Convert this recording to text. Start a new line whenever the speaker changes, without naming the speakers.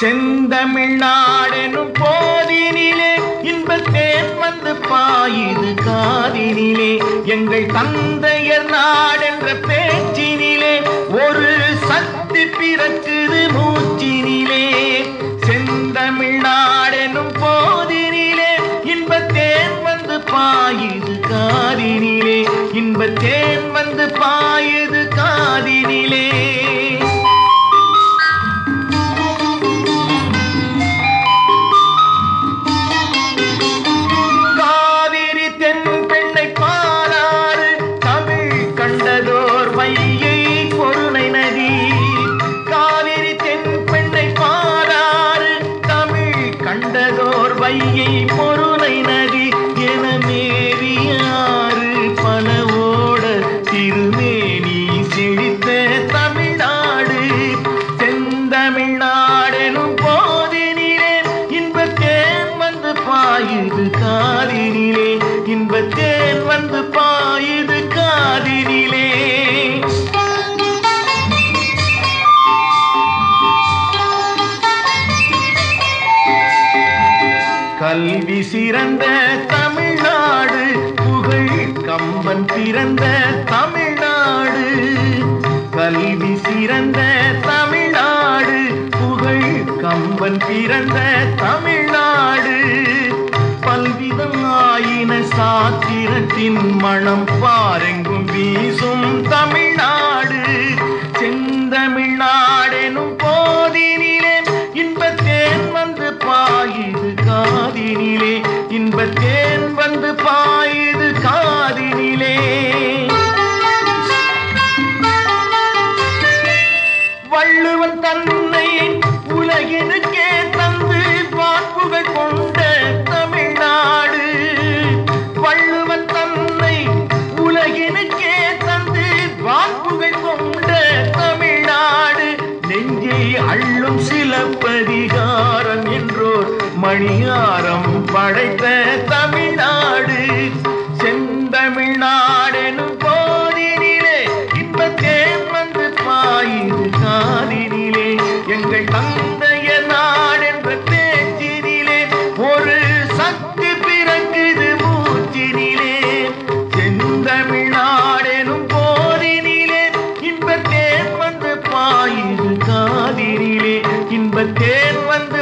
செந்தமிழ்நாடெனும் போதினிலே இன்பத்தேன் வந்து பாயுது காதினிலே. எங்கள் தந்தையர் நாடென்ற பேச்சினிலே ஒரு சக்தி பிறக்குது மூச்சினிலே. செந்தமிழ்நாடெனும் போதினிலே இன்பத்தேன் வந்து பாயுது காதினிலே. இன்பத்தேன் வந்து பாயுது காதினிலே. வையை பொருணை நதி காவிரி தென்பெண்ணை பாராறு தமிழ் கண்டதோர் வையை பொருணை நதி என மேவியாறு பலவோட திருமேனி செழித்த தமிழ்நாடு. செந்தமிழ்நாடெனும் போதினிலே இன்பத்தேன் வந்து பாயுது காதினிலே. இன்பத்தேன் வந்து பாயுது காதினிலே. கல்வி சிறந்த தமிழ்நாடு புகழ் கம்பன் பிறந்த தமிழ்நாடு. கல்வி சிறந்த தமிழ்நாடு புகழ் கம்பன் பிறந்த தமிழ்நாடு. பல்விதம் ஆயின சாத்திரத்தின் மனம் பாரெங்கும் வீசும் தமிழ்நாடு. செந்தமிழ்நாடெனும் போதினிலே இன்பத்தேன் வந்து பாயுது காதினிலே. இன்பத்தேன் வந்து பாயுது காதினிலே. வள்ளுவன் தன்னை உலகினுக்கே தந்து வாக்குகள் கொண்ட தமிழ்நாடு. வள்ளுவன் தன்னை உலகினுக்கே தந்து வாக்குகள் கொண்ட தமிழ்நாடு. நெஞ்சை அள்ளும் சிலப்பதிகாரம் என்றோர் மணியாரம் படைத்த தமிழ்நாடு. செந்தமிழ்நாடெனும் போதினிலே இன்பத்தேன் வந்து பாயுது காதினிலே. எங்கள் தந்தைய நாடென்ற பேச்சினிலே ஒரு சக்தி பிறக்குது மூச்சினிலே. செந்தமிழ்நாடெனும் போதினிலே இன்பத்தேன் வந்து பாயுது காதினிலே. இன்பத்தேன் வந்து